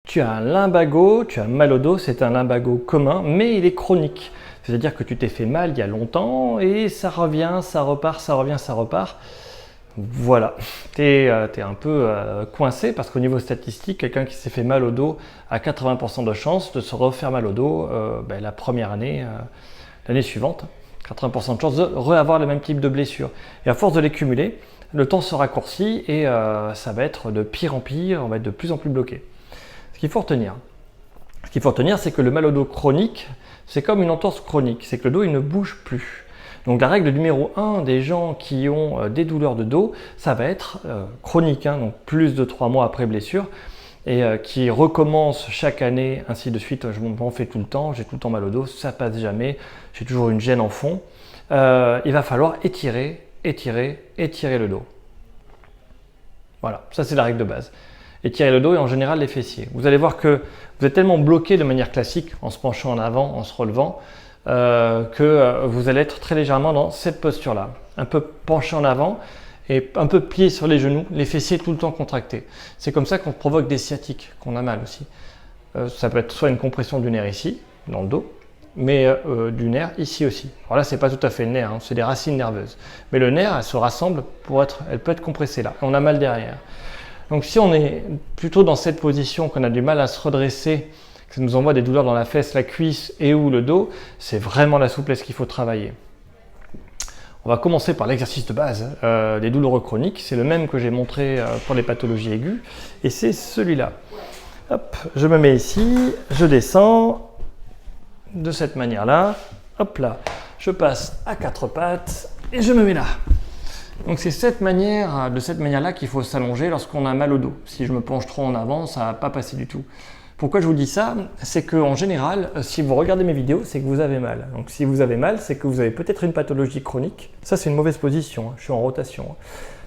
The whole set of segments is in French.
Tu as un lumbago, tu as mal au dos, c'est un lumbago commun, mais il est chronique. C'est-à-dire que tu t'es fait mal il y a longtemps et ça revient, ça repart, ça revient, ça repart. Voilà, tu es un peu coincé parce qu'au niveau statistique, quelqu'un qui s'est fait mal au dos a 80% de chances de se refaire mal au dos la première année, l'année suivante. 80% de chances de re-avoir le même type de blessure. Et à force de les cumuler, le temps se raccourcit et ça va être de pire en pire, on va être de plus en plus bloqué. Ce qu'il faut retenir, c'est que le mal au dos chronique, c'est comme une entorse chronique, c'est que le dos il ne bouge plus. Donc la règle numéro 1 des gens qui ont des douleurs de dos, ça va être chronique, donc plus de 3 mois après blessure, et qui recommence chaque année, ainsi de suite. Je m'en fais tout le temps, j'ai tout le temps mal au dos, ça passe jamais, j'ai toujours une gêne en fond. Il va falloir étirer le dos. Voilà, ça c'est la règle de base. Étirer le dos et en général les fessiers. Vous allez voir que vous êtes tellement bloqué de manière classique, en se penchant en avant, en se relevant, que vous allez être très légèrement dans cette posture-là. Un peu penché en avant et un peu plié sur les genoux, les fessiers tout le temps contractés. C'est comme ça qu'on provoque des sciatiques, qu'on a mal aussi. Ça peut être soit une compression du nerf ici, dans le dos, mais du nerf ici aussi. Alors là, c'est pas tout à fait le nerf, c'est des racines nerveuses. Mais le nerf, elle se rassemble elle peut être compressée là. On a mal derrière. Donc si on est plutôt dans cette position, qu'on a du mal à se redresser, que ça nous envoie des douleurs dans la fesse, la cuisse et ou le dos, c'est vraiment la souplesse qu'il faut travailler. On va commencer par l'exercice de base des douleurs chroniques. C'est le même que j'ai montré pour les pathologies aiguës. Et c'est celui-là. Hop, je me mets ici, je descends de cette manière-là. Hop là, je passe à 4 pattes et je me mets là. Donc c'est de cette manière-là qu'il faut s'allonger lorsqu'on a mal au dos. Si je me penche trop en avant, ça ne va pas passer du tout. Pourquoi je vous dis ça? C'est qu'en général, si vous regardez mes vidéos, c'est que vous avez mal. Donc si vous avez mal, c'est que vous avez peut-être une pathologie chronique. Ça, c'est une mauvaise position. Je suis en rotation.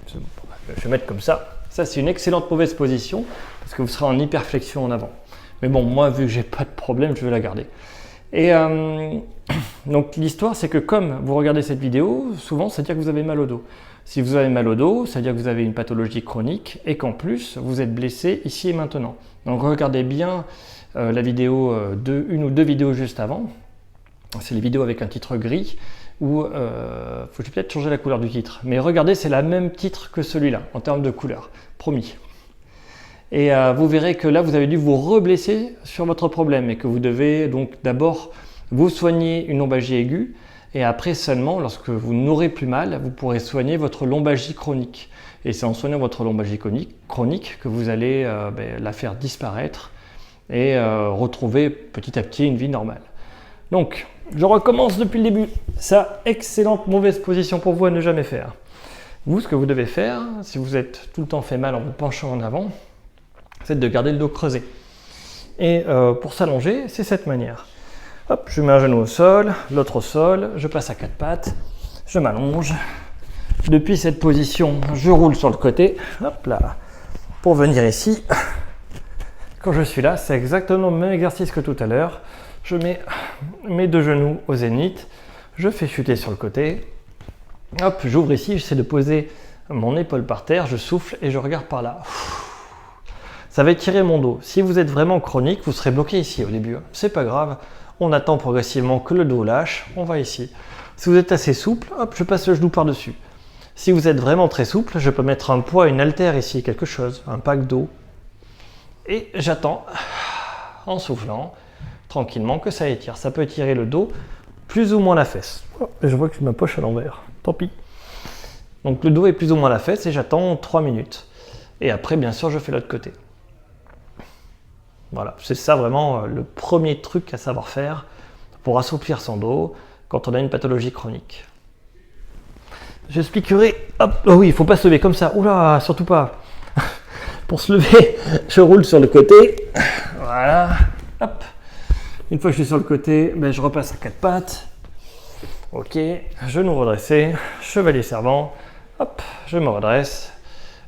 Je vais mettre comme ça. Ça, c'est une excellente mauvaise position parce que vous serez en hyperflexion en avant. Mais bon, moi, vu que j'ai pas de problème, je vais la garder. Et donc l'histoire, c'est que comme vous regardez cette vidéo, souvent, c'est-à-dire que vous avez mal au dos. Si vous avez mal au dos, c'est-à-dire que vous avez une pathologie chronique et qu'en plus, vous êtes blessé ici et maintenant. Donc regardez bien la vidéo une ou deux vidéos juste avant. C'est les vidéos avec un titre gris où faut peut-être changer la couleur du titre. Mais regardez, c'est le même titre que celui-là en termes de couleur, promis. Et vous verrez que là, vous avez dû vous reblesser sur votre problème et que vous devez donc d'abord vous soigner une lombalgie aiguë. Et après seulement, lorsque vous n'aurez plus mal, vous pourrez soigner votre lombalgie chronique. Et c'est en soignant votre lombalgie chronique que vous allez la faire disparaître et retrouver petit à petit une vie normale. Donc, je recommence depuis le début. Ça, excellente mauvaise position pour vous à ne jamais faire. Vous, ce que vous devez faire, si vous êtes tout le temps fait mal en vous penchant en avant, c'est de garder le dos creusé. Et pour s'allonger, c'est cette manière. Hop, je mets un genou au sol, l'autre au sol, je passe à 4 pattes, je m'allonge. Depuis cette position, je roule sur le côté, hop là, pour venir ici. Quand je suis là, c'est exactement le même exercice que tout à l'heure. Je mets mes deux genoux au zénith, je fais chuter sur le côté. Hop, j'ouvre ici, j'essaie de poser mon épaule par terre, je souffle et je regarde par là. Ça va étirer mon dos. Si vous êtes vraiment chronique, vous serez bloqué ici au début. C'est pas grave. On attend progressivement que le dos lâche, on va ici. Si vous êtes assez souple, hop, je passe le genou par-dessus. Si vous êtes vraiment très souple, je peux mettre un poids, une haltère ici, quelque chose, un pack d'eau. Et j'attends, en soufflant, tranquillement, que ça étire. Ça peut étirer le dos, plus ou moins la fesse. Oh, je vois que j'ai ma poche à l'envers, tant pis. Donc le dos est plus ou moins la fesse et j'attends 3 minutes. Et après, bien sûr, je fais l'autre côté. Voilà, c'est ça vraiment le premier truc à savoir faire pour assouplir son dos quand on a une pathologie chronique. J'expliquerai. Hop, oh oui, il ne faut pas se lever comme ça. Oula, surtout pas. Pour se lever, je roule sur le côté. Voilà. Hop. Une fois que je suis sur le côté, je repasse à 4 pattes. Ok, genou redressé, chevalier servant. Hop, je me redresse.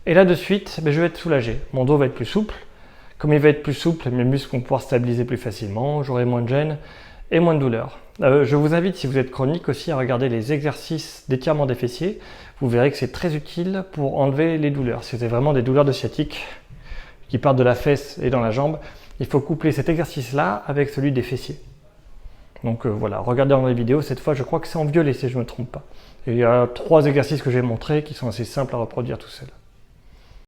Et là de suite, je vais être soulagé. Mon dos va être plus souple. Comme il va être plus souple, mes muscles vont pouvoir stabiliser plus facilement, j'aurai moins de gêne et moins de douleur. Je vous invite, si vous êtes chronique aussi, à regarder les exercices d'étirement des fessiers. Vous verrez que c'est très utile pour enlever les douleurs. Si vous avez vraiment des douleurs de sciatique qui partent de la fesse et dans la jambe, il faut coupler cet exercice-là avec celui des fessiers. Donc voilà, regardez dans les vidéos, cette fois je crois que c'est en violet si je ne me trompe pas. Et il y a 3 exercices que j'ai montrés qui sont assez simples à reproduire tout seul.